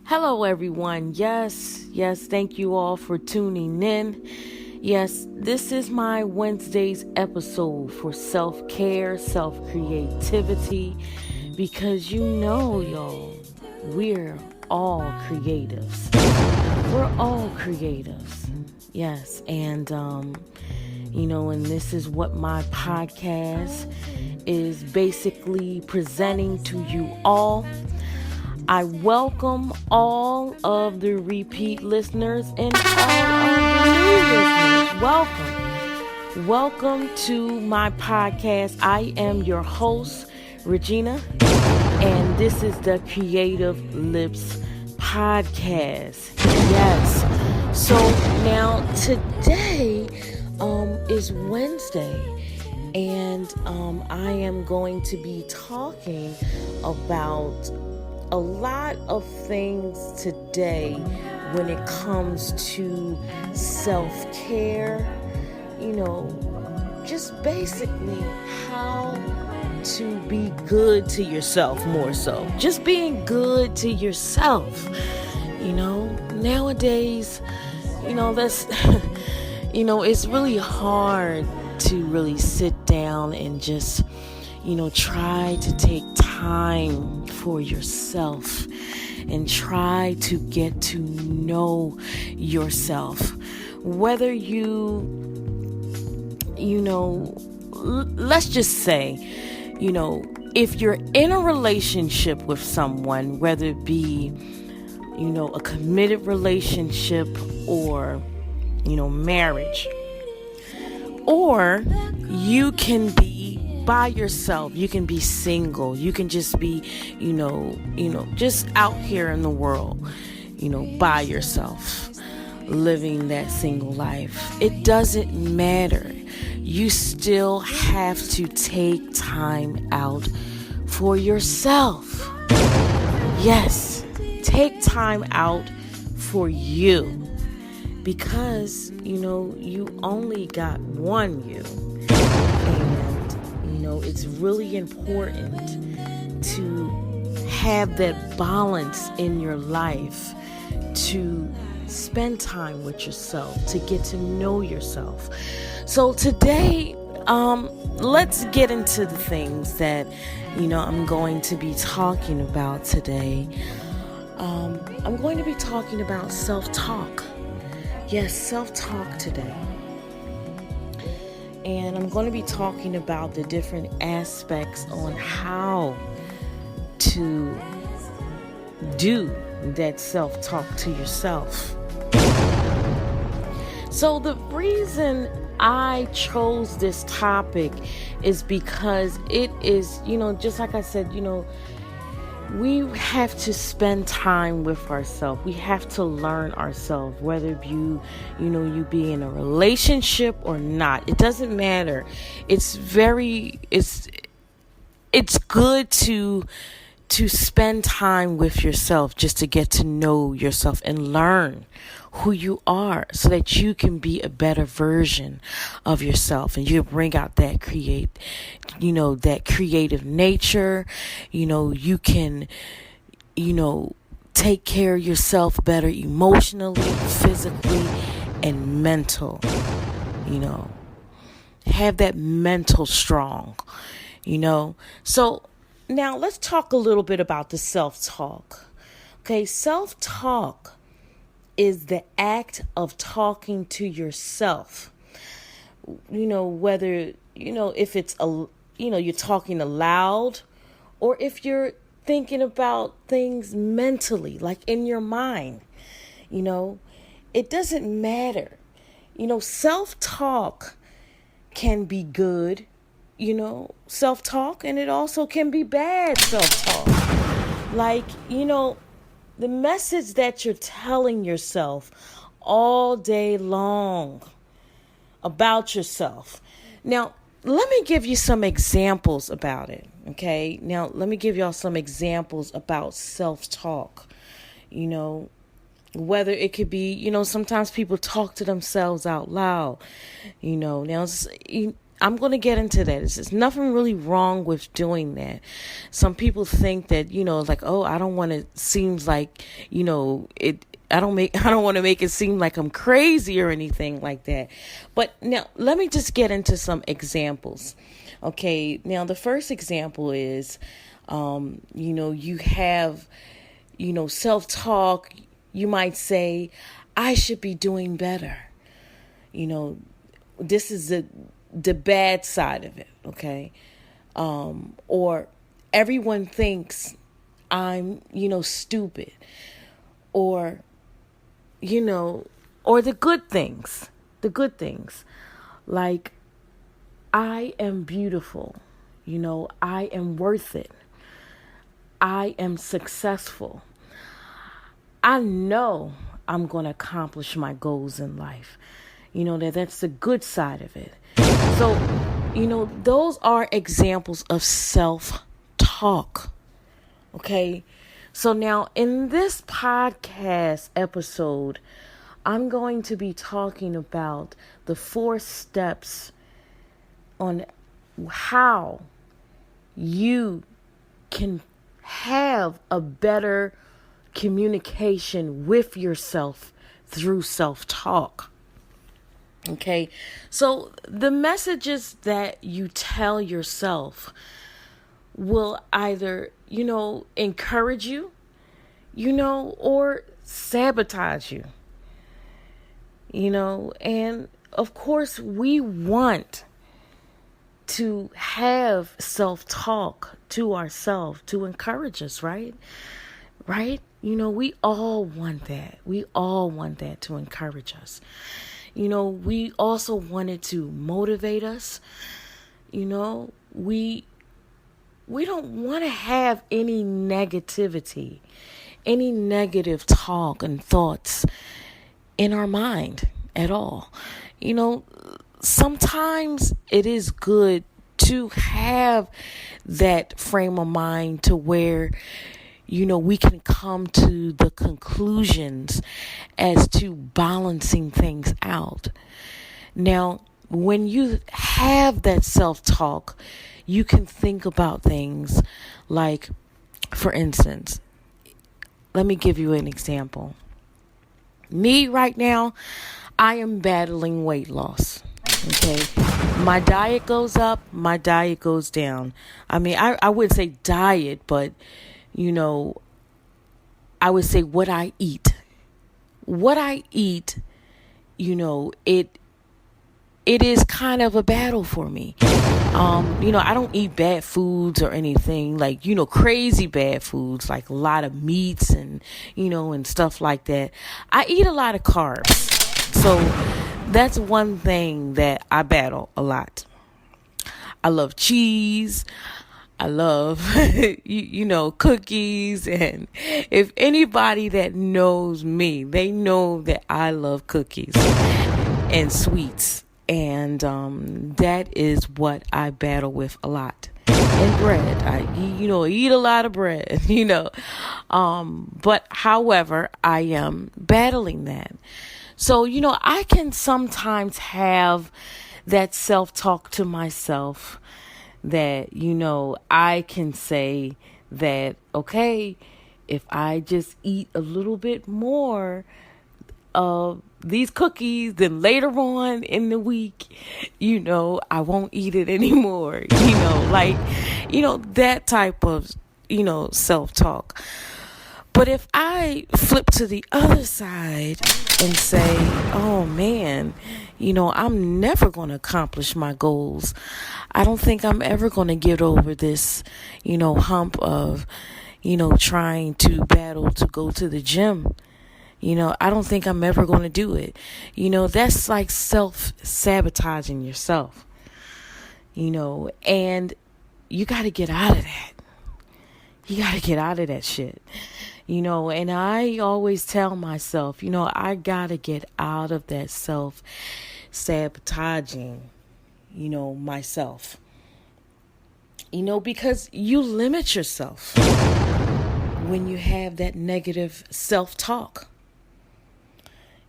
Hello, everyone. Yes, thank you all for tuning in. Yes, this is my Wednesday's episode for self-care, self-creativity, because y'all, we're all creatives. We're all creatives. Yes, and this is what my podcast is basically presenting to you all. I welcome all of the repeat listeners and all of the new listeners. Welcome. Welcome to my podcast. I am your host, Regina, and this is the Creative Lips Podcast. Yes. So now today is Wednesday, and I am going to be talking about a lot of things today when it comes to self-care, just basically how to be good to yourself more so. Just being good to yourself. Nowadays, that's, it's really hard to really sit down and just try to take time for yourself and try to get to know yourself. Whether let's just say, if you're in a relationship with someone, whether it be, a committed relationship or, marriage, or you can be by yourself, you can be single, you can just be, just out here in the world, by yourself, living that single life. It doesn't matter. You still have to take time out for yourself. Yes, take time out for you, because, you only got one you. It's really important to have that balance in your life, to spend time with yourself, to get to know yourself. So today, let's get into the things that, I'm going to be talking about today. I'm going to be talking about self-talk. Yes, self-talk today. And I'm going to be talking about the different aspects on how to do that self-talk to yourself. So the reason I chose this topic is because it is, just like I said, we have to spend time with ourselves. We have to learn ourselves, whether you be in a relationship or not. It doesn't matter. It's good to spend time with yourself, just to get to know yourself and learn who you are, so that you can be a better version of yourself, and you bring out that that creative nature. You can, take care of yourself better emotionally, physically, and mental. Have that mental strong, So now let's talk a little bit about the self-talk. Okay, self-talk is the act of talking to yourself. Whether, if it's you're talking aloud, or if you're thinking about things mentally, like in your mind. It doesn't matter. Self-talk can be good, self-talk, and it also can be bad self-talk. Like, the message that you're telling yourself all day long about yourself. Now, let me give you some examples about it, okay? Now, let me give y'all some examples about self-talk. Whether it could be, sometimes people talk to themselves out loud. Now, I'm going to get into that. There's nothing really wrong with doing that. Some people think that, like, oh, I don't want to seems like, I don't want to make it seem like I'm crazy or anything like that. But now let me just get into some examples. Okay. Now the first example is, you have, self-talk. You might say, I should be doing better. This is the bad side of it, okay? Or everyone thinks I'm, stupid. Or, or the good things. Like, I am beautiful. I am worth it. I am successful. I know I'm going to accomplish my goals in life. That's the good side of it. So, those are examples of self-talk. Okay? So now in this podcast episode, I'm going to be talking about the 4 steps on how you can have a better communication with yourself through self-talk. Okay, so the messages that you tell yourself will either, encourage you, or sabotage you, and of course we want to have self-talk to ourselves to encourage us, right? We all want that. We all want that to encourage us. We also want it to motivate us. We don't want to have any negativity, any negative talk and thoughts in our mind at all. Sometimes it is good to have that frame of mind to where we can come to the conclusions as to balancing things out. Now, when you have that self-talk, you can think about things like, for instance, let me give you an example. Me right now, I am battling weight loss. Okay. My diet goes up, my diet goes down. I mean, I wouldn't say diet, but I would say what I eat. What I eat, it is kind of a battle for me. I don't eat bad foods or anything like, crazy bad foods, like a lot of meats and, and stuff like that. I eat a lot of carbs. So that's one thing that I battle a lot. I love cheese. I love, cookies. And if anybody that knows me, they know that I love cookies and sweets. And that is what I battle with a lot. And bread. I eat a lot of bread, But however, I am battling that. So, I can sometimes have that self-talk to myself that, I can say that, okay, if I just eat a little bit more of these cookies, then later on in the week, I won't eat it anymore, that type of, self-talk. But if I flip to the other side and say, oh man, I'm never going to accomplish my goals. I don't think I'm ever going to get over this, hump of, trying to battle to go to the gym. I don't think I'm ever going to do it. That's like self-sabotaging yourself, and you got to get out of that. You got to get out of that shit. And I always tell myself, I got to get out of that self-sabotaging, myself. Because you limit yourself when you have that negative self-talk.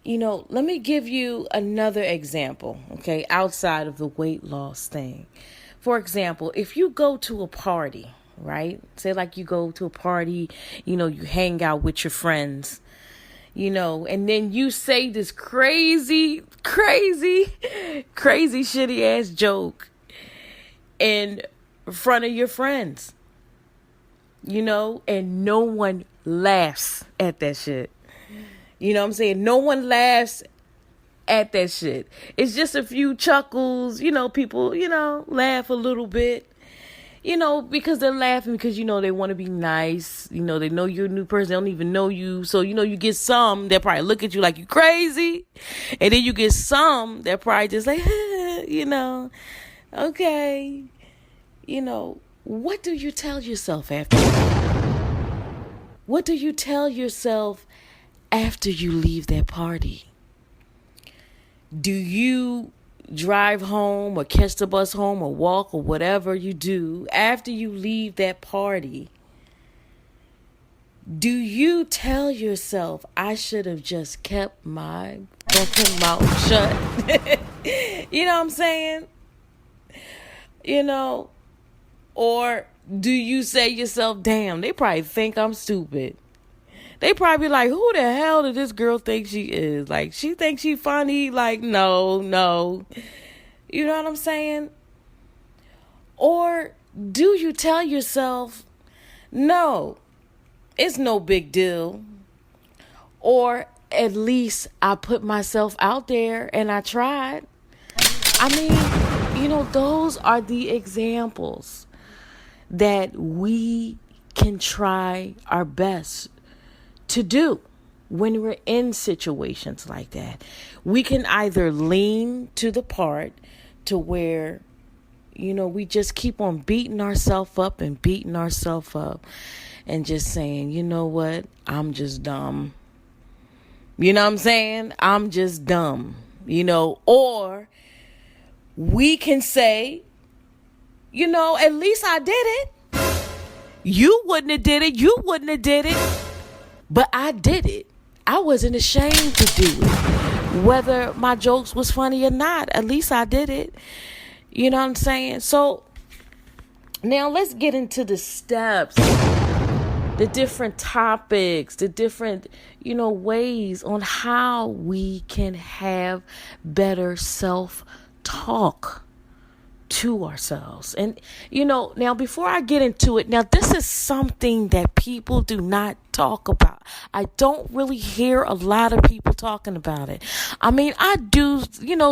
Let me give you another example, okay, outside of the weight loss thing. For example, if you go to a party, right? Say like you go to a party, you hang out with your friends, and then you say this crazy shitty ass joke in front of your friends, and no one laughs at that shit. You know what I'm saying? No one laughs at that shit. It's just a few chuckles, people, laugh a little bit, because they're laughing because, they want to be nice. They know you're a new person. They don't even know you. So, you get some that probably look at you like you crazy. And then you get some that probably just like, okay. What do you tell yourself after that? What do you tell yourself after you leave that party? Do you drive home or catch the bus home or walk or whatever you do after you leave that party? Do you tell yourself, I should have just kept my fucking mouth shut? You know what I'm saying? Or do you say yourself, damn, they probably think I'm stupid. They probably like, who the hell did this girl think she is? Like, she thinks she funny? Like, no. You know what I'm saying? Or do you tell yourself, no, it's no big deal. Or at least I put myself out there and I tried. I mean, those are the examples that we can try our best to do when we're in situations like that. We can either lean to the part to where, we just keep on beating ourselves up and just saying, you know what, I'm just dumb. You know what I'm saying? I'm just dumb, or we can say, at least I did it. You wouldn't have did it. But I did it. I wasn't ashamed to do it. Whether my jokes was funny or not, at least I did it. You know what I'm saying? So now let's get into the steps, the different topics, the different, ways on how we can have better self-talk to ourselves. And now before I get into it, now this is something that people do not talk about. I don't really hear a lot of people talking about it. I mean, I do,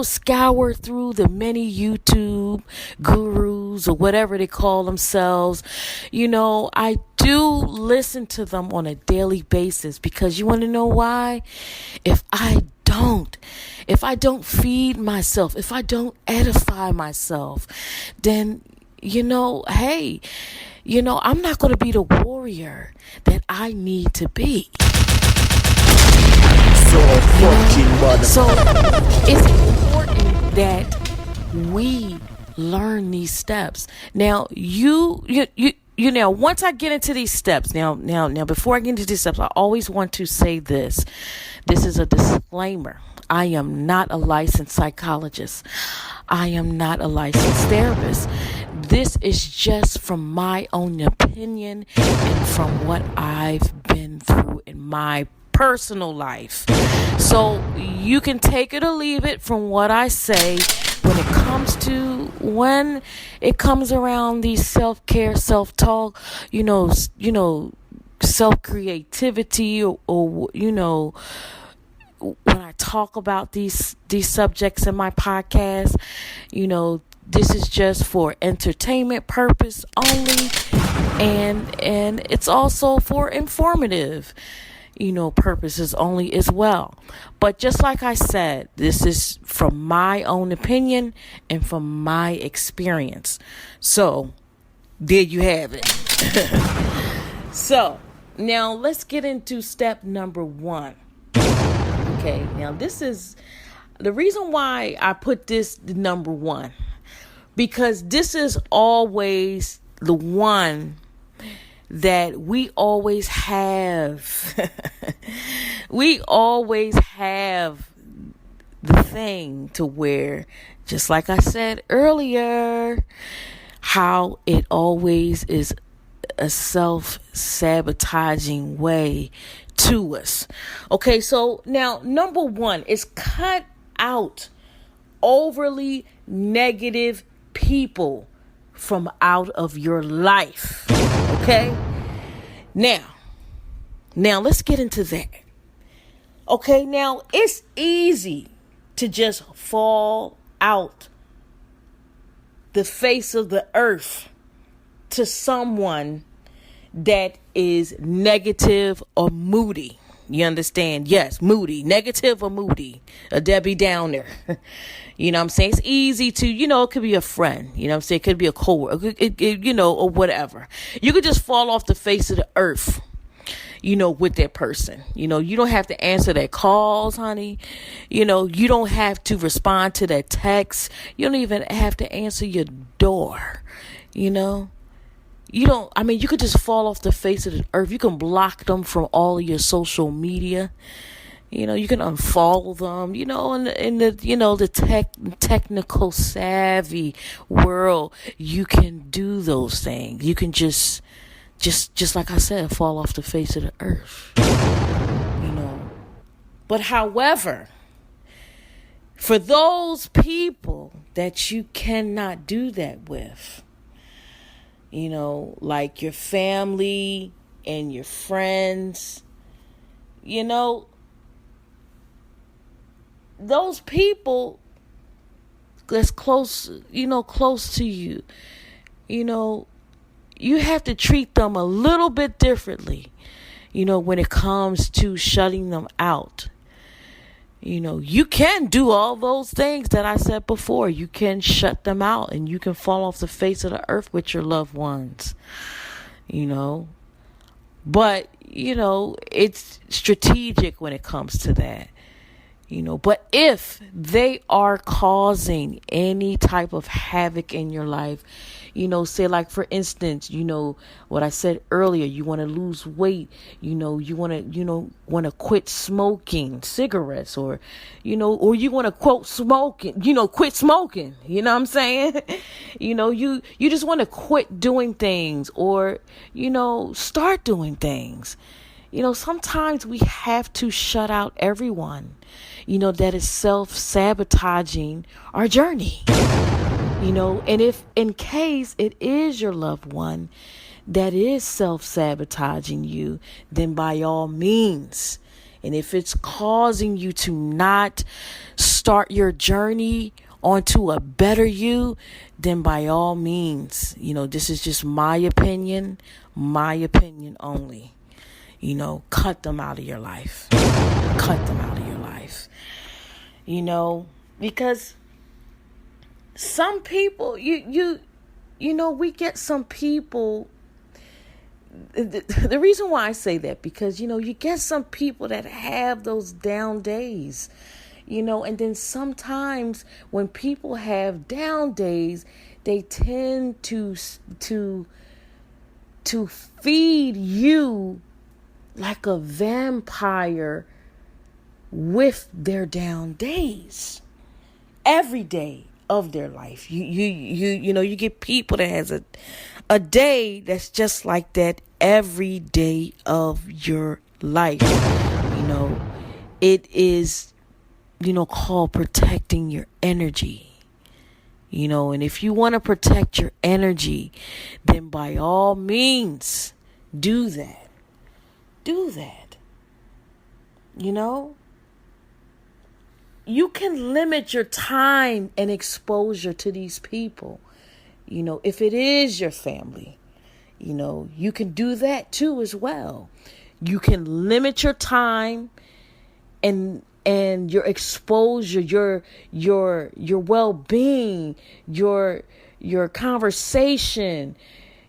scour through the many YouTube gurus or whatever they call themselves. I do listen to them on a daily basis because you want to know why? If I don't feed myself, if I don't edify myself, then, hey, I'm not going to be the warrior that I need to be. So it's important that we learn these steps. Now, once I get into these steps, now, before I get into these steps, I always want to say this. This is a disclaimer. I am not a licensed psychologist. I am not a licensed therapist. This is just from my own opinion and from what I've been through in my personal life. So you can take it or leave it from what I say when it comes around these self-care, self-talk, self-creativity or when I talk about these subjects in my podcast, this is just for entertainment purpose only, and it's also for informative, purposes only as well. But just like I said, this is from my own opinion and from my experience. So there you have it. So now let's get into step number 1. Okay, now this is the reason why I put this number 1, because this is always the one that we always have. we always have the thing to where, just like I said earlier, how it always is a self-sabotaging way to us. Okay, so now number one is cut out overly negative people from out of your life. Okay, now let's get into that. Okay, now it's easy to just fall out the face of the earth to someone that is negative or moody. You understand? Yes, moody, negative or moody, a Debbie Downer. You know what I'm saying? It's easy to, it could be a friend. You know what I'm saying? It could be a coworker, or whatever. You could just fall off the face of the earth, with that person. You don't have to answer their calls, honey. You don't have to respond to their texts. You don't even have to answer your door. You could just fall off the face of the earth. You can block them from all of your social media. You can unfollow them, in the technical savvy world, you can do those things. You can just like I said, fall off the face of the earth, But however, for those people that you cannot do that with, like your family and your friends, those people that's close to you, you have to treat them a little bit differently, when it comes to shutting them out. You can do all those things that I said before. You can shut them out and you can fall off the face of the earth with your loved ones, But, it's strategic when it comes to that. But if they are causing any type of havoc in your life, say like, for instance, what I said earlier, you want to lose weight, you want to quit smoking cigarettes, or you want to quit smoking, you know what I'm saying? You just want to quit doing things, or, start doing things. Sometimes we have to shut out everyone, that is self-sabotaging our journey, and if in case it is your loved one that is self-sabotaging you, then by all means, and if it's causing you to not start your journey onto a better you, then by all means, this is just my opinion only. Cut them out of your life. Cut them out of your life. Because some people, we get some people. The reason why I say that, because, you get some people that have those down days, and then sometimes when people have down days, they tend to feed you like a vampire with their down days every day of their life. You get people that has a day that's just like that every day of your life. It is, called protecting your energy. And if you want to protect your energy, then by all means, do that. Do that. You can limit your time and exposure to these people. If it is your family, you can do that too as well. You can limit your time and your exposure, your well-being, your conversation,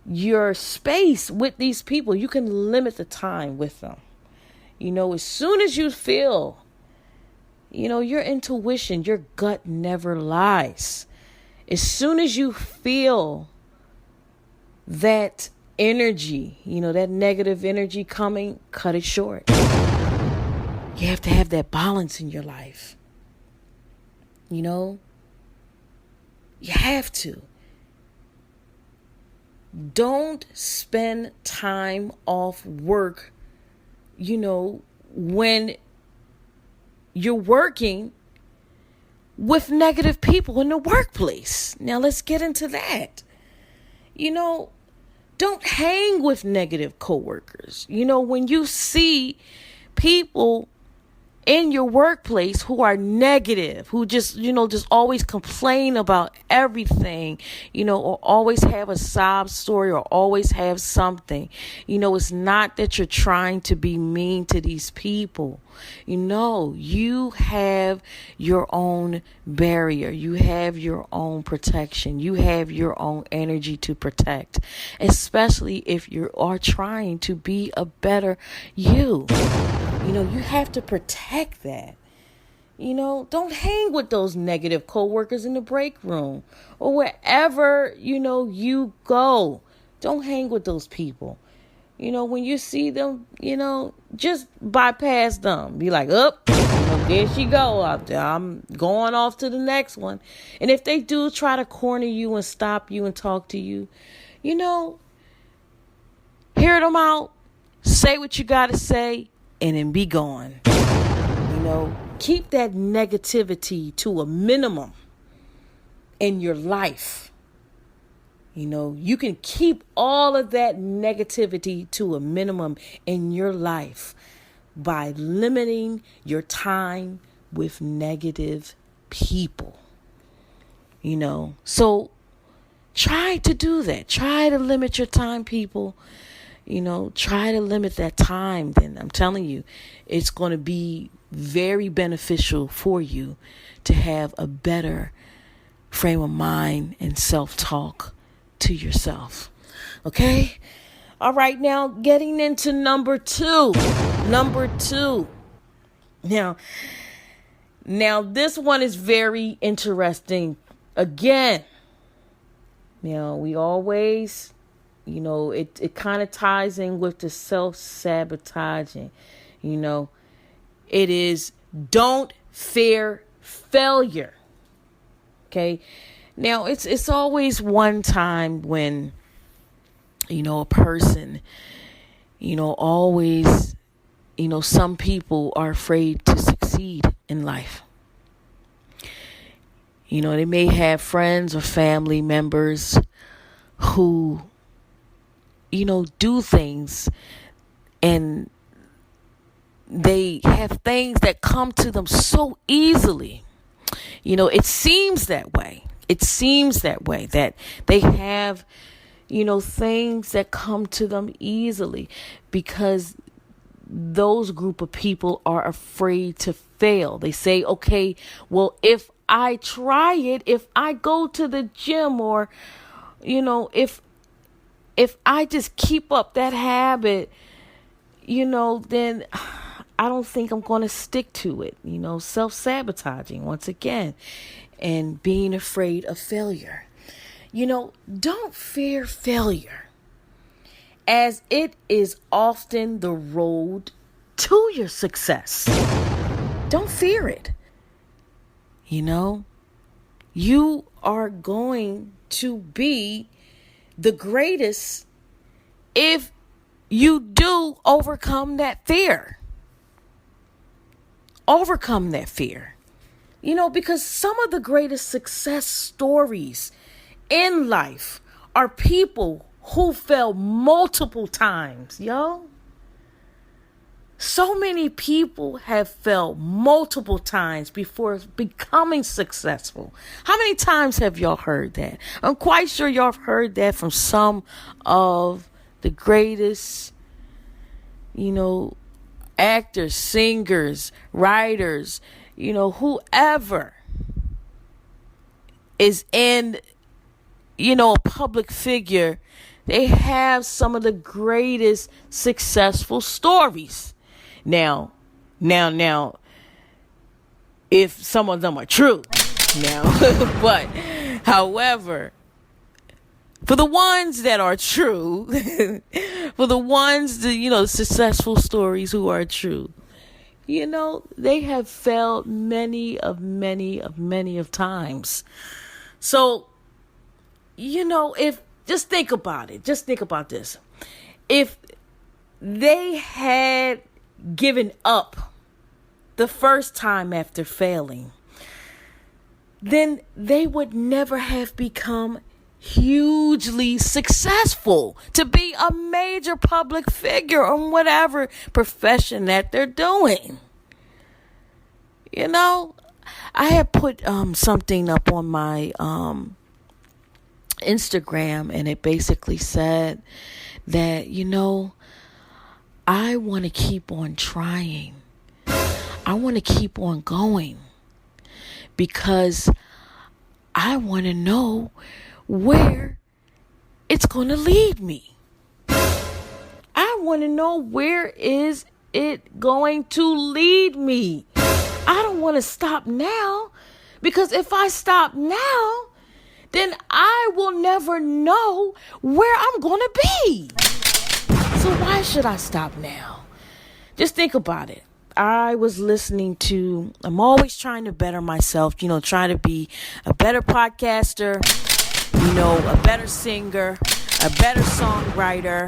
your space with these people. You can limit the time with them. As soon as you feel, your intuition, your gut never lies. As soon as you feel that energy, that negative energy coming, cut it short. You have to have that balance in your life. You know, you have to. Don't spend time off work, when you're working with negative people in the workplace. Now, let's get into that. Don't hang with negative coworkers. When you see people in your workplace who are negative, who just always complain about everything, or always have a sob story or always have something. It's not that you're trying to be mean to these people. You have your own barrier. You have your own protection. You have your own energy to protect, especially if you are trying to be a better you. You have to protect that. Don't hang with those negative coworkers in the break room or wherever, you go. Don't hang with those people. When you see them, just bypass them. Be like, there she go. I'm going off to the next one. And if they do try to corner you and stop you and talk to you, hear them out. Say what you got to say. And then be gone. Keep that negativity to a minimum in your life. You can keep all of that negativity to a minimum in your life by limiting your time with negative people. So try to do that. Try to limit your time, people. Try to limit that time. Then I'm telling you, it's going to be very beneficial for you to have a better frame of mind and self-talk to yourself. Okay? All right, now getting into number two. Now this one is very interesting. Again, we always... it kind of ties in with the self-sabotaging. It is don't fear failure. Okay. Now it's always one time when, a person, always, some people are afraid to succeed in life. They may have friends or family members who do things and they have things that come to them so easily. It seems that way. That they have, things that come to them easily because those group of people are afraid to fail. They say, okay, well, if I try it, if I go to the gym or, if I just keep up that habit, then I don't think I'm going to stick to it. Self-sabotaging once again and being afraid of failure. Don't fear failure, as it is often the road to your success. Don't fear it. You are going to be the greatest if you do overcome that fear. Overcome that fear. Because some of the greatest success stories in life are people who fell multiple times, yo. So many people have failed multiple times before becoming successful. How many times have y'all heard that? I'm quite sure y'all have heard that from some of the greatest, actors, singers, writers, whoever is in, a public figure. They have some of the greatest successful stories. Now, if some of them are true, but however, for the ones that are true, for the ones that, successful stories who are true, They have failed many of times. So, if just think about it. Just think about this. If they had given up the first time after failing, then they would never have become hugely successful to be a major public figure in whatever profession that they're doing. I had put something up on my Instagram, and it basically said that, I want to keep on trying. I want to keep on going because I want to know where it's going to lead me. I want to know where is it going to lead me. I don't want to stop now, because if I stop now, then I will never know where I'm going to be. So why should I stop now? Just think about it. I'm always trying to better myself, trying to be a better podcaster, a better singer, a better songwriter,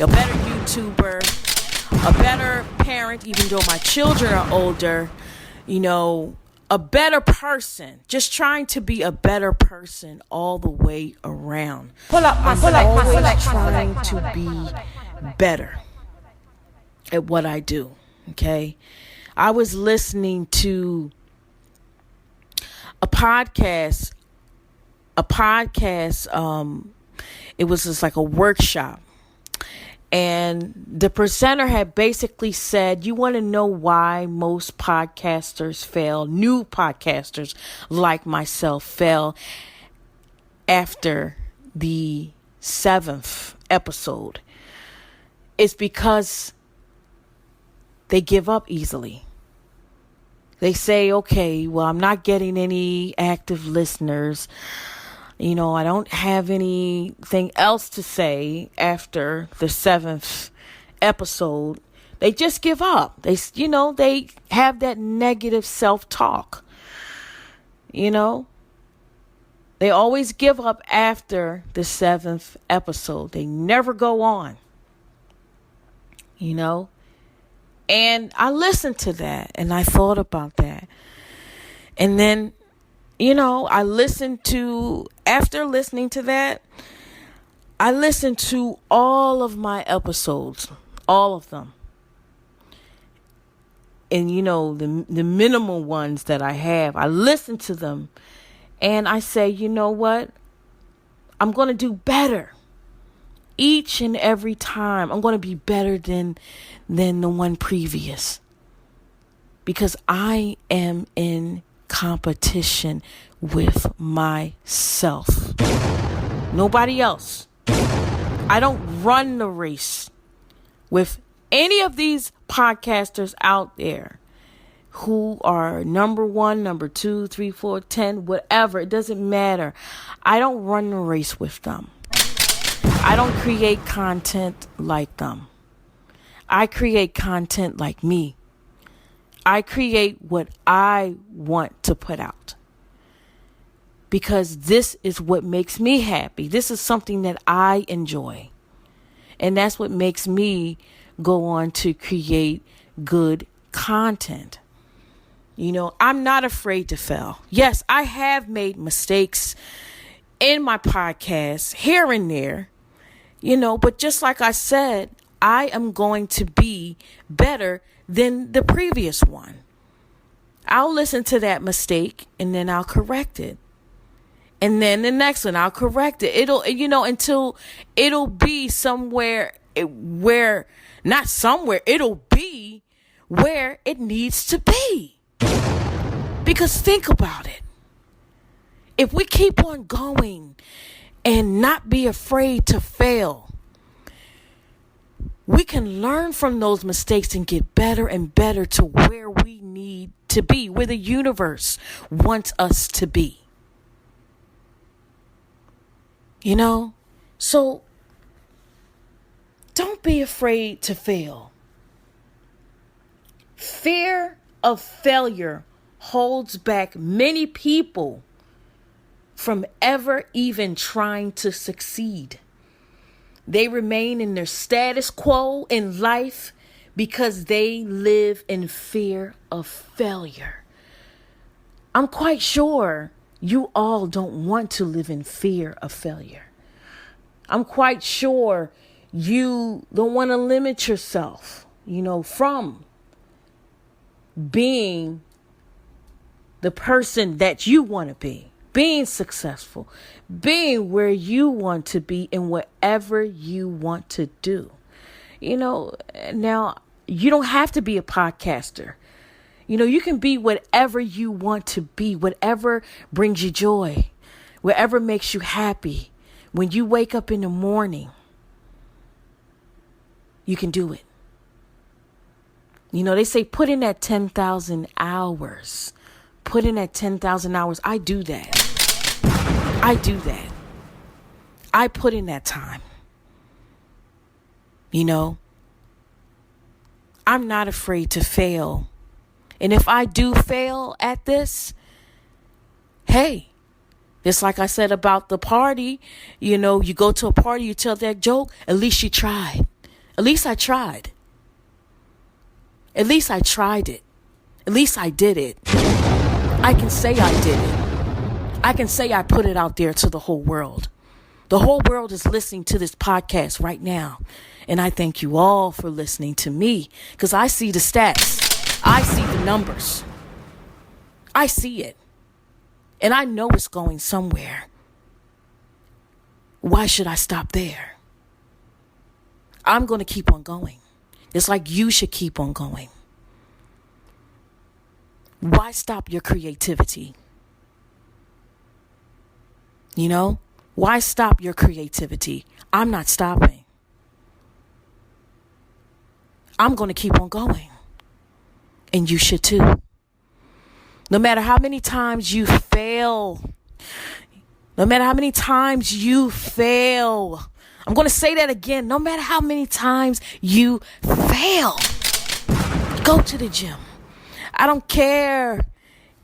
a better YouTuber, a better parent, even though my children are older, a better person, just trying to be a better person all the way around. I'm always trying to be better at what I do. Okay. I was listening to a podcast, it was just like a workshop. And the presenter had basically said, you want to know why most podcasters fail, new podcasters like myself fail after the 7th episode. It's because they give up easily. They say, okay, well, I'm not getting any active listeners. I don't have anything else to say after the 7th episode. They just give up. They have that negative self-talk. They always give up after the 7th episode. They never go on. And I listened to that and I thought about that. And then, after listening to that, I listened to all of my episodes, all of them. And, the minimal ones that I have, I listen to them and I say, you know what? I'm going to do better. Each and every time, I'm going to be better than the one previous. Because I am in competition with myself. Nobody else. I don't run the race with any of these podcasters out there who are number 1, number 2, 3, 4, 10, whatever. It doesn't matter. I don't run the race with them. I don't create content like them. I create content like me. I create what I want to put out. Because this is what makes me happy. This is something that I enjoy. And that's what makes me go on to create good content. I'm not afraid to fail. Yes, I have made mistakes in my podcast here and there. But just like I said, I am going to be better than the previous one. I'll listen to that mistake and then I'll correct it. And then the next one, I'll correct it. It'll, until it'll be somewhere where, not somewhere, it'll be where it needs to be. Because think about it. If we keep on going and not be afraid to fail, we can learn from those mistakes and get better and better to where we need to be, where the universe wants us to be. So don't be afraid to fail. Fear of failure holds back many people from ever even trying to succeed. They remain in their status quo in life because they live in fear of failure. I'm quite sure you all don't want to live in fear of failure. I'm quite sure you don't want to limit yourself, from being the person that you want to be, being successful, being where you want to be in whatever you want to do. Now you don't have to be a podcaster. You can be whatever you want to be, whatever brings you joy, whatever makes you happy. When you wake up in the morning, you can do it. They say put in that 10,000 hours. Put in that 10,000 hours. I do that. I put in that time. I'm not afraid to fail. And if I do fail at this, hey, it's like I said about the party. You go to a party, you tell that joke. At least you tried. At least I tried. At least I tried it. At least I did it. I can say I did it. I can say I put it out there to the whole world. The whole world is listening to this podcast right now. And I thank you all for listening to me because I see the stats. I see the numbers. I see it. And I know it's going somewhere. Why should I stop there? I'm going to keep on going. It's like you should keep on going. Why stop your creativity? Why stop your creativity? I'm not stopping. I'm going to keep on going. And you should too. No matter how many times you fail. I'm going to say that again. No matter how many times you fail, go to the gym. I don't care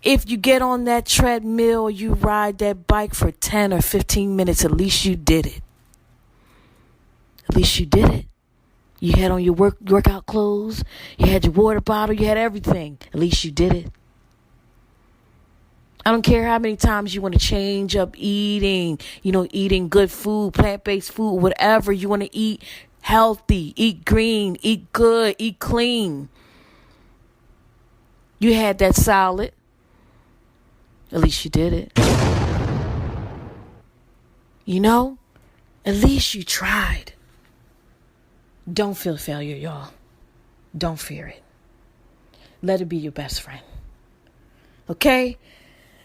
if you get on that treadmill, you ride that bike for 10 or 15 minutes. At least you did it. At least you did it. You had on your workout clothes. You had your water bottle. You had everything. At least you did it. I don't care how many times you want to change up eating, eating good food, plant-based food, whatever you want to eat, healthy, eat green, eat good, eat clean. You had that salad. At least you did it. At least you tried. Don't feel failure, y'all. Don't fear it. Let it be your best friend. Okay?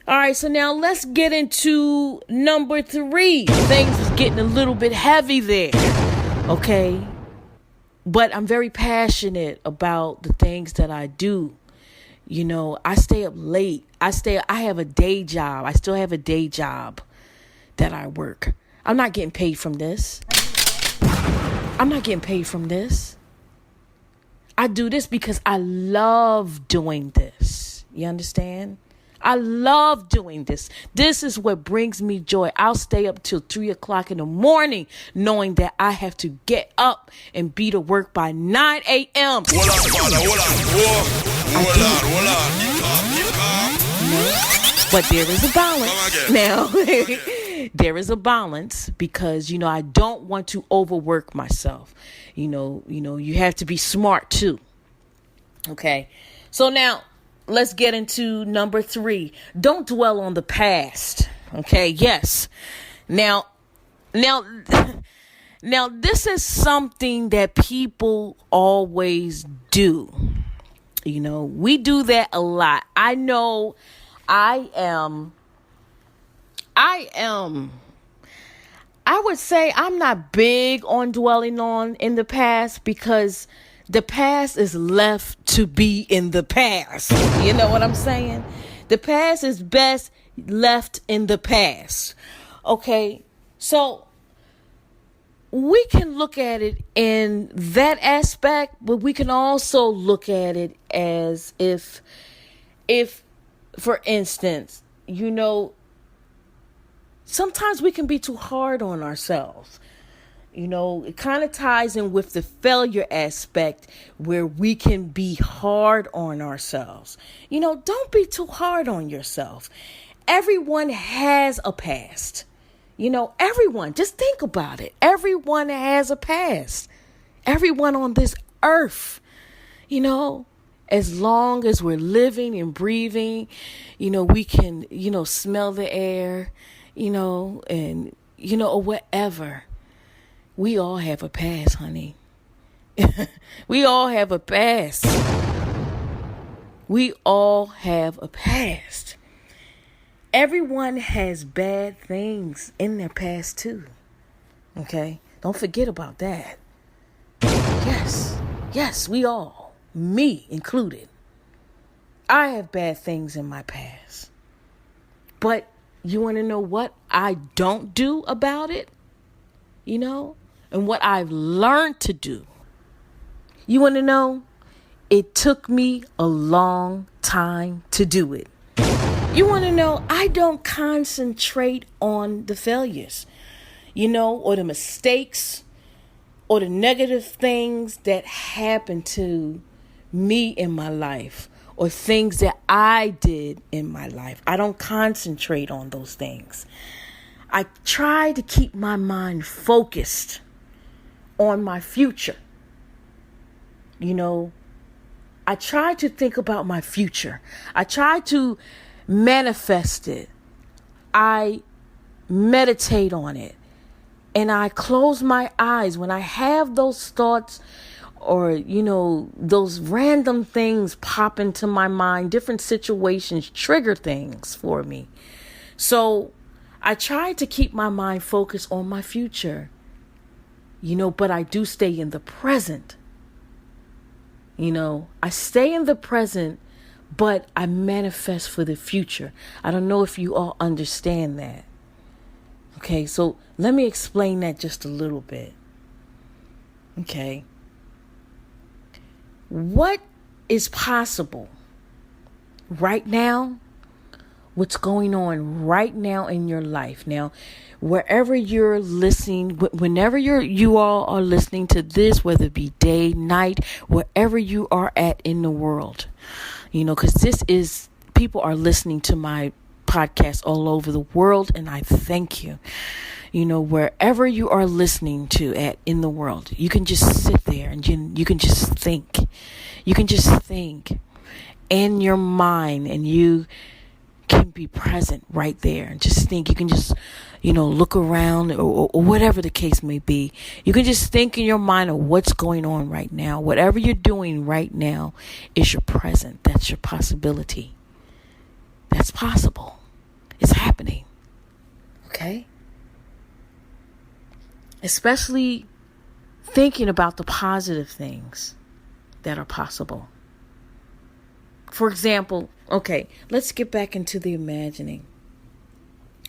All right, so now let's get into number 3. Things is getting a little bit heavy there. Okay? But I'm very passionate about the things that I do. I stay up late. I have a day job. I still have a day job that I work. I'm not getting paid from this. I do this because I love doing this. You understand? I love doing this. This is what brings me joy. I'll stay up till 3 o'clock in the morning knowing that I have to get up and be to work by 9 a.m. But there is a balance. Now, there is a balance because, I don't want to overwork myself. You have to be smart too. Okay. So now, let's get into number 3. Don't dwell on the past. Okay. Yes. Now, this is something that people always do. We do that a lot. I know I would say I'm not big on dwelling on in the past because the past is left to be in the past. You know what I'm saying? The past is best left in the past. Okay. So we can look at it in that aspect, but we can also look at it as if, for instance, sometimes we can be too hard on ourselves. It kind of ties in with the failure aspect where we can be hard on ourselves. Don't be too hard on yourself. Everyone has a past. Everyone, just think about it. Everyone has a past. Everyone on this earth, as long as we're living and breathing, we can, smell the air, and, or whatever. We all have a past, honey. We all have a past. We all have a past. Everyone has bad things in their past too. Okay? Don't forget about that. Yes, we all, me included. I have bad things in my past. But you want to know what I don't do about it? And what I've learned to do. You want to know? It took me a long time to do it. You want to know? I don't concentrate on the failures, or the mistakes, or the negative things that happen to me in my life, or things that I did in my life. I don't concentrate on those things. I try to keep my mind focused on my future. I try to think about my future. I try to manifest it. I meditate on it. And I close my eyes when I have those thoughts or, those random things pop into my mind. Different situations trigger things for me. So I try to keep my mind focused on my future, but I do stay in the present. I stay in the present, but I manifest for the future. I don't know if you all understand that. Okay, so let me explain that just a little bit. Okay. What is possible right now? What's going on right now in your life? Now, wherever you're listening, whenever you all are listening to this, whether it be day, night, wherever you are at in the world, because people are listening to my podcast all over the world, and I thank you. Wherever you are listening to at in the world, you can just sit there and you can just think. You can just think in your mind, and you can be present right there and just think. You can just, look around or whatever the case may be. You can just think in your mind of what's going on right now. Whatever you're doing right now is your present. That's your possibility. That's possible. It's happening. Okay? Especially thinking about the positive things that are possible. For example, okay, let's get back into the imagining.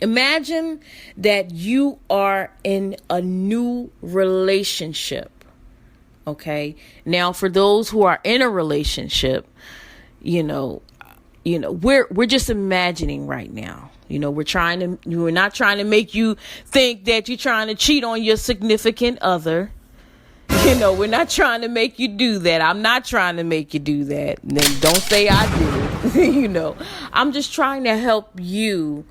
Imagine that you are in a new relationship. Okay. Now, for those who are in a relationship, we're just imagining right now. We're not trying to make you think that you're trying to cheat on your significant other. We're not trying to make you do that. I'm not trying to make you do that. Then don't say I did it. I'm just trying to help you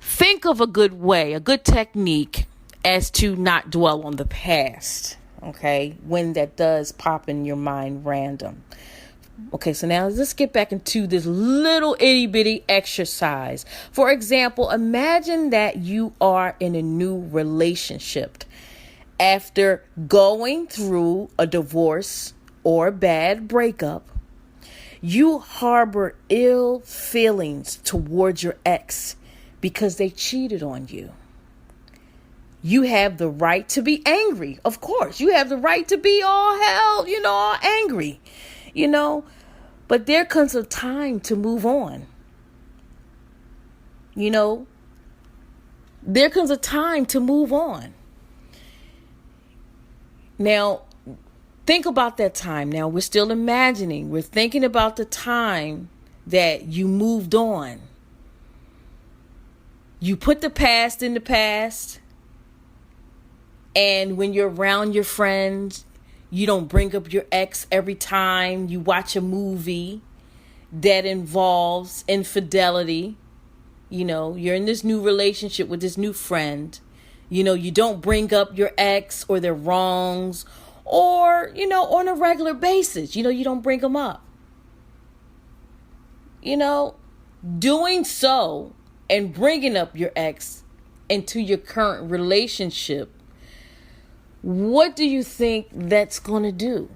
think of a good way, a good technique as to not dwell on the past. Okay. When that does pop in your mind random. Okay, so now let's get back into this little itty bitty exercise. For example, imagine that you are in a new relationship. After going through a divorce or bad breakup, you harbor ill feelings towards your ex because they cheated on you. You have the right to be angry. Of course, you have the right to be all hell, all angry, but there comes a time to move on. There comes a time to move on. Now, think about that time. Now, we're still imagining. We're thinking about the time that you moved on. You put the past in the past. And when you're around your friends, you don't bring up your ex every time you watch a movie that involves infidelity. You know, you're in this new relationship with this new friend. You know, you don't bring up your ex or their wrongs or, you know, on a regular basis. You know, you don't bring them up. You know, doing so and bringing up your ex into your current relationship, what do you think that's going to do?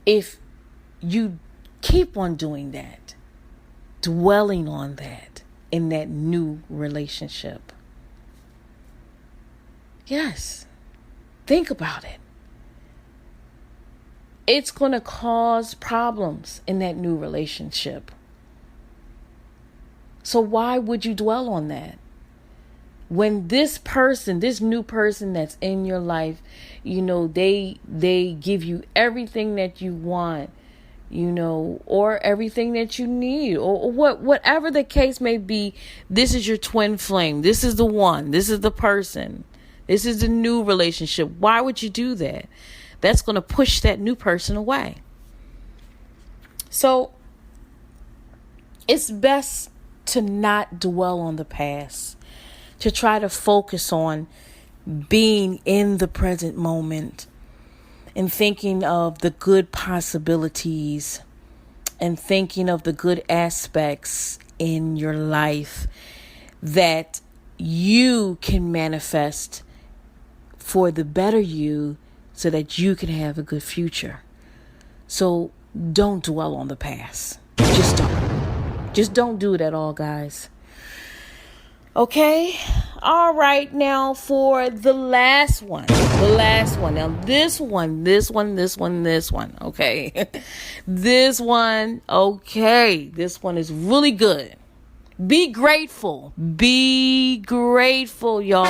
If you keep on doing that, dwelling on that in that new relationship. Yes, think about it. It's going to cause problems in that new relationship. So why would you dwell on that? When this person, this new person that's in your life, you know, they give you everything that you want, you know, or everything that you need, or whatever the case may be, this is your twin flame. This is the one. This is the person. This is the new relationship. Why would you do that? That's going to push that new person away. So it's best to not dwell on the past, to try to focus on being in the present moment and thinking of the good possibilities and thinking of the good aspects in your life that you can manifest for the better you so that you can have a good future. So don't dwell on the past. Just don't. Just don't do it at all, guys. Okay. All right. Now for the last one. Now this one. Okay. This one. Okay. This one is really good. Be grateful. Be grateful, y'all.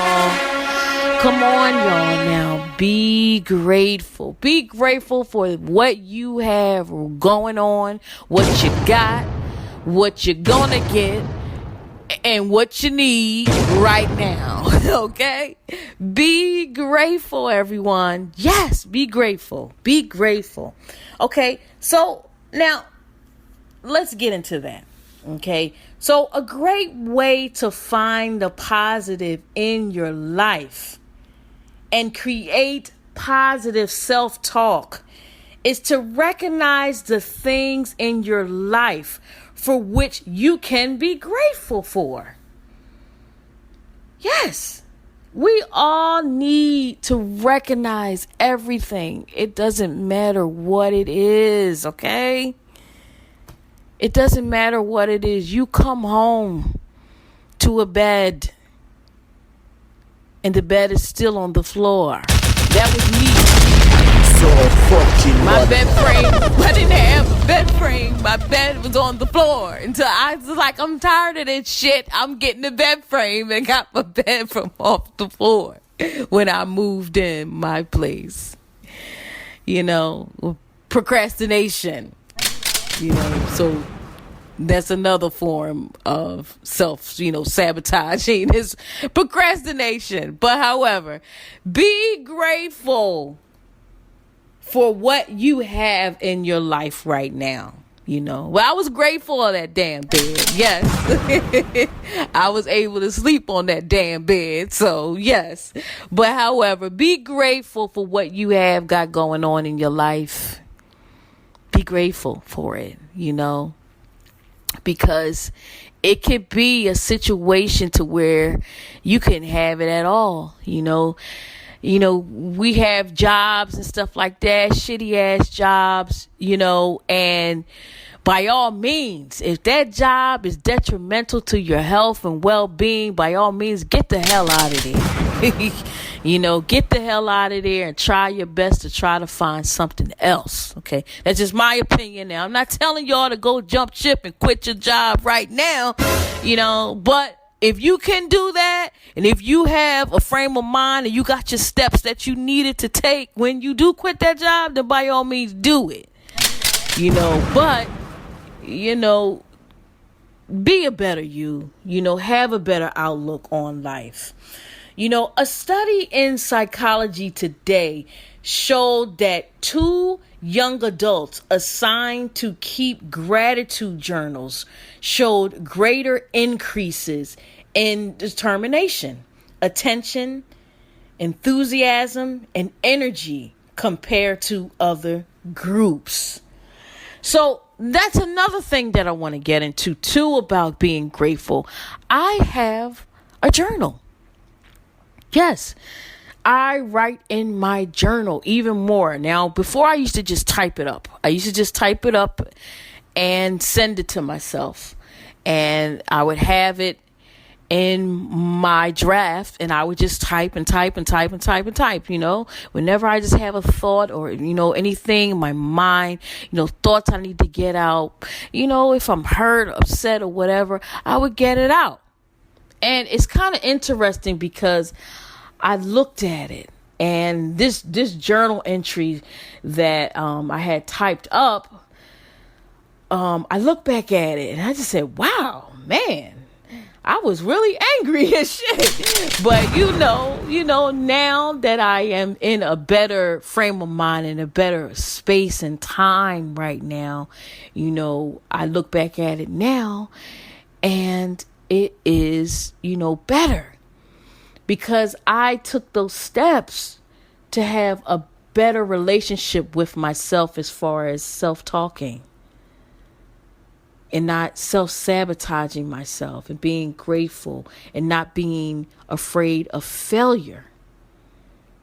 Come on, y'all. Now be grateful. Be grateful for what you have going on, what you got, what you're gonna get, and what you need right now. Okay? Be grateful, everyone. Yes, be grateful. Be grateful. Okay, so now let's get into that. Okay, so a great way to find the positive in your life and create positive self-talk is to recognize the things in your life for which you can be grateful for. Yes, we all need to recognize everything. It doesn't matter what it is, okay? It doesn't matter what it is. You come home to a bed and the bed is still on the floor. That was me. So fucking my bed frame, I didn't have a bed frame. My bed was on the floor until I was like, I'm tired of this shit. I'm getting a bed frame and got my bed from off the floor when I moved in my place. You know, procrastination. You know, so that's another form of sabotaging is procrastination. But however, be grateful for what you have in your life right now. You know, well, I was grateful for that damn bed. Yes. I was able to sleep on that damn bed. So yes. But however, be grateful for what you have got going on in your life. Be grateful for it, you know, because it could be a situation to where you couldn't have it at all. You know, we have jobs and stuff like that, shitty ass jobs, you know, and by all means, if that job is detrimental to your health and well-being, by all means, get the hell out of there. You know, get the hell out of there and try your best to try to find something else. Okay. That's just my opinion now. I'm not telling y'all to go jump ship and quit your job right now, you know, but if you can do that, and if you have a frame of mind and you got your steps that you needed to take when you do quit that job, then by all means do it. But, be a better you, have a better outlook on life. A study in psychology today showed that 2 young adults assigned to keep gratitude journals showed greater increases in determination, attention, enthusiasm, and energy compared to other groups. So that's another thing that I want to get into too about being grateful. I have a journal. Yes, I write in my journal even more. Now, before I used to just type it up. I used to just type it up and send it to myself. And I would have it in my draft, and I would just type and type and type and type and type, whenever I just have a thought or, anything in my mind, thoughts I need to get out, if I'm hurt, upset or whatever, I would get it out. And it's kind of interesting because I looked at it, and this journal entry that I had typed up, I looked back at it and I just said, wow, man, I was really angry as shit. But now that I am in a better frame of mind and a better space and time right now, I look back at it now and it is, better. Because I took those steps to have a better relationship with myself as far as self-talking. And not self-sabotaging myself, and being grateful and not being afraid of failure.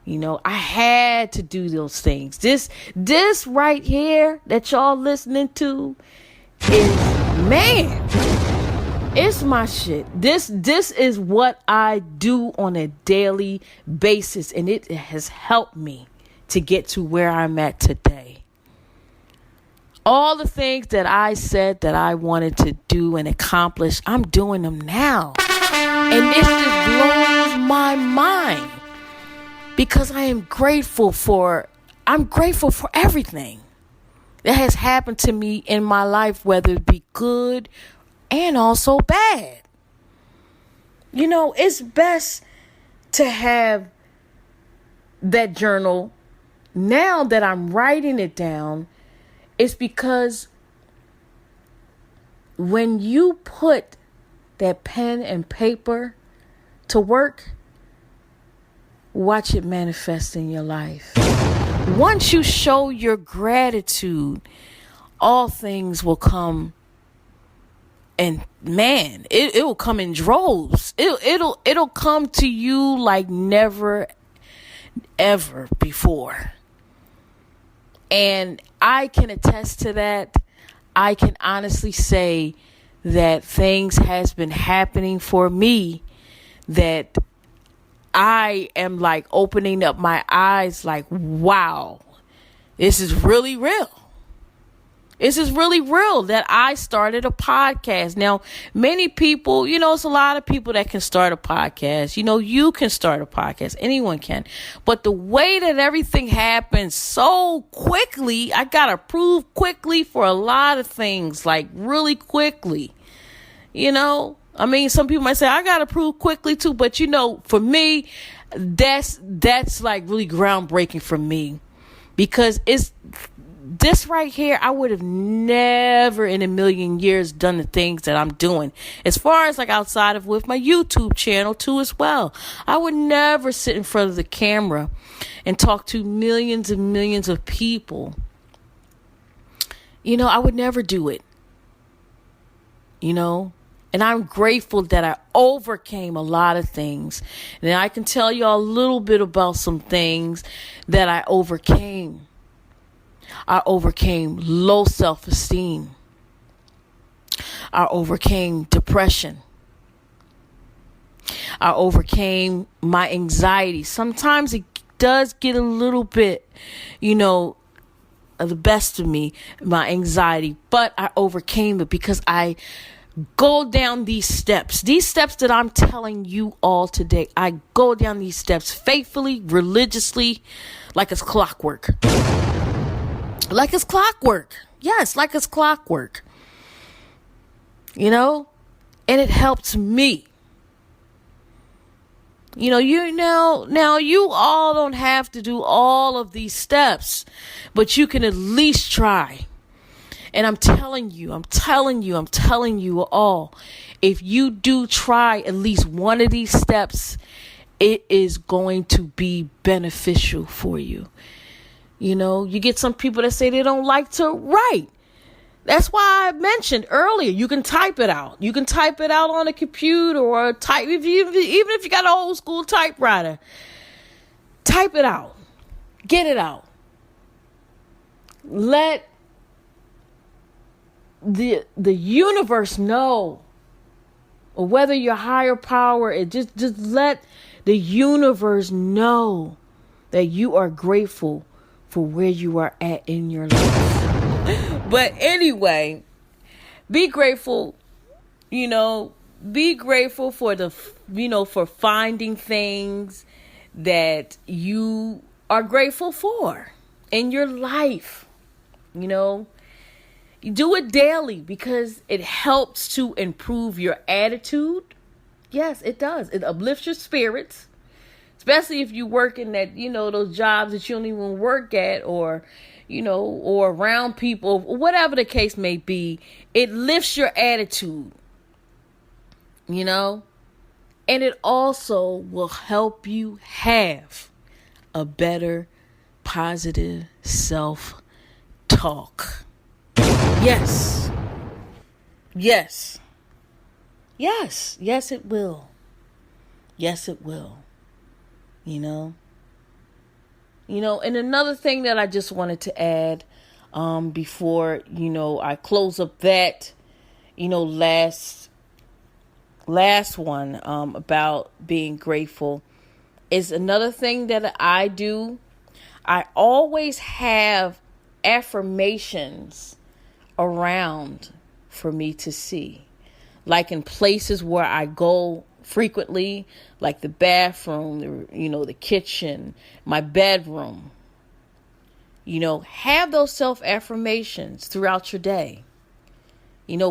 I had to do those things. This right here that y'all listening to is, man, it's my shit. This is what I do on a daily basis, and it has helped me to get to where I'm at today. All the things that I said that I wanted to do and accomplish, I'm doing them now. And this just blows my mind because I'm grateful for everything that has happened to me in my life, whether it be good and also bad. It's best to have that journal now that I'm writing it down. It's because when you put that pen and paper to work, watch it manifest in your life. Once you show your gratitude, all things will come. And man, it will come in droves. It'll come to you like never, ever before. And I can attest to that. I can honestly say that things has been happening for me that I am like opening up my eyes like, wow, this is really real. This is really real that I started a podcast. Now, many people, it's a lot of people that can start a podcast. You can start a podcast. Anyone can. But the way that everything happens so quickly, I got approved quickly for a lot of things, like really quickly. Some people might say I got approved quickly too, but for me, that's like really groundbreaking for me because it's this right here, I would have never in a million years done the things that I'm doing. As far as like outside of with my YouTube channel too as well. I would never sit in front of the camera and talk to millions and millions of people. I would never do it. And I'm grateful that I overcame a lot of things. And I can tell you a little bit about some things that I overcame. I overcame low self-esteem. I overcame depression. I overcame my anxiety. Sometimes it does get a little bit, the best of me, my anxiety. But I overcame it because I go down these steps. These steps that I'm telling you all today, I go down these steps faithfully, religiously, like it's clockwork. Like it's clockwork. Yes, like it's clockwork. You know? And it helps me. You know, now you all don't have to do all of these steps, but you can at least try. And I'm telling you all, if you do try at least one of these steps, it is going to be beneficial for you. You know, you get some people that say they don't like to write. That's why I mentioned earlier, you can type it out. You can type it out on a computer or even if you got an old school typewriter. Type it out. Get it out. Let the universe know, or whether your higher power, just let the universe know that you are grateful for where you are at in your life. But anyway, be grateful, be grateful for for finding things that you are grateful for in your life. You do it daily because it helps to improve your attitude. Yes, it does. It uplifts your spirits, especially if you work in that, those jobs that you don't even work at, or around people, whatever the case may be. It lifts your attitude, and it also will help you have a better, positive self-talk. Yes, it will. Yes, it will. And another thing that I just wanted to add, before, I close up that, last one, about being grateful, is another thing that I do. I always have affirmations around for me to see, like in places where I go frequently, like the bathroom, the kitchen, my bedroom. Have those self-affirmations throughout your day.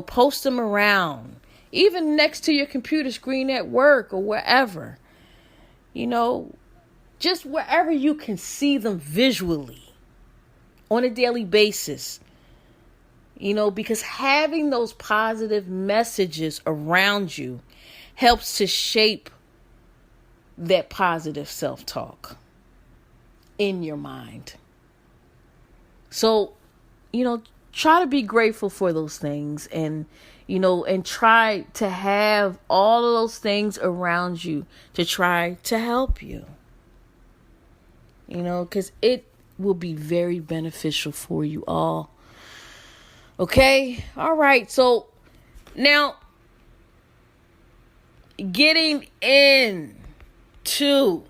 Post them around, even next to your computer screen at work or wherever. Just wherever you can see them visually on a daily basis. Because having those positive messages around you helps to shape that positive self-talk in your mind. So, try to be grateful for those things, and try to have all of those things around you to try to help you. Because it will be very beneficial for you all. Okay? All right. So now, getting into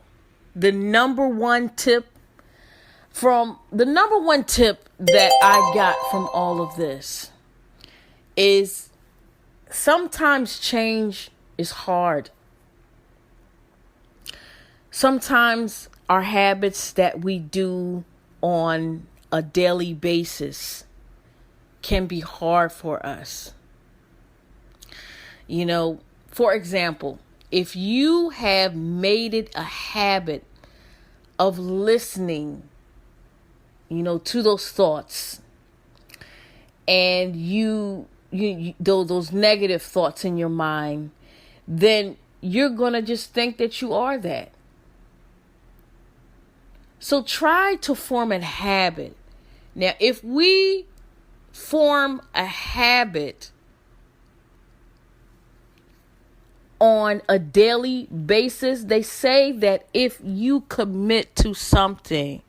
the number one tip that I got from all of this is, sometimes change is hard. Sometimes our habits that we do on a daily basis can be hard for us. For example, if you have made it a habit of listening, to those thoughts, and you those negative thoughts in your mind, then you're going to just think that you are that. So try to form a habit. Now, if we form a habit on a daily basis, they say that if you commit to something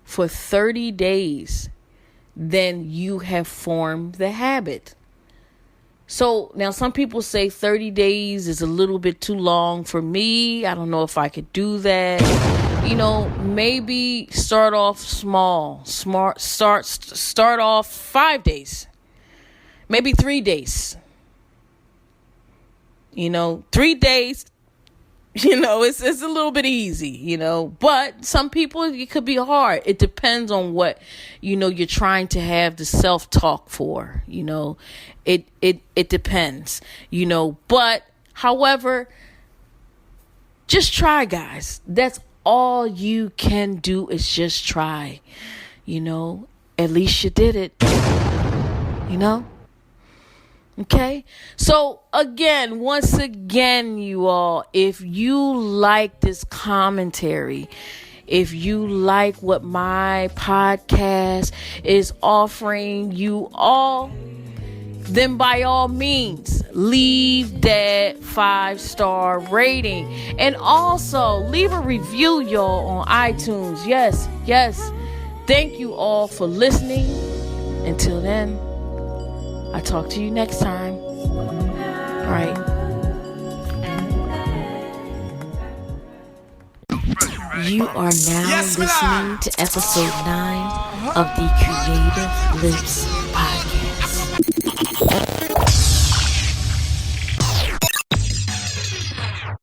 for 30 days, then you have formed the habit. So now some people say 30 days is a little bit too long for me. I don't know if I could do that. Maybe start off small. Start off 5 days. Maybe 3 days. 3 days, it's a little bit easy, but some people it could be hard. It depends on what, you're trying to have the self-talk for, it depends, but however, just try, guys. That's all you can do is just try, at least you did it, Okay, so once again, you all, if you like this commentary, if you like what my podcast is offering you all, then by all means, leave that 5-star rating. And also, leave a review, y'all, on iTunes. Yes. Thank you all for listening. Until then, I'll talk to you next time. All right. You are now listening to episode 9 of the Creative Lips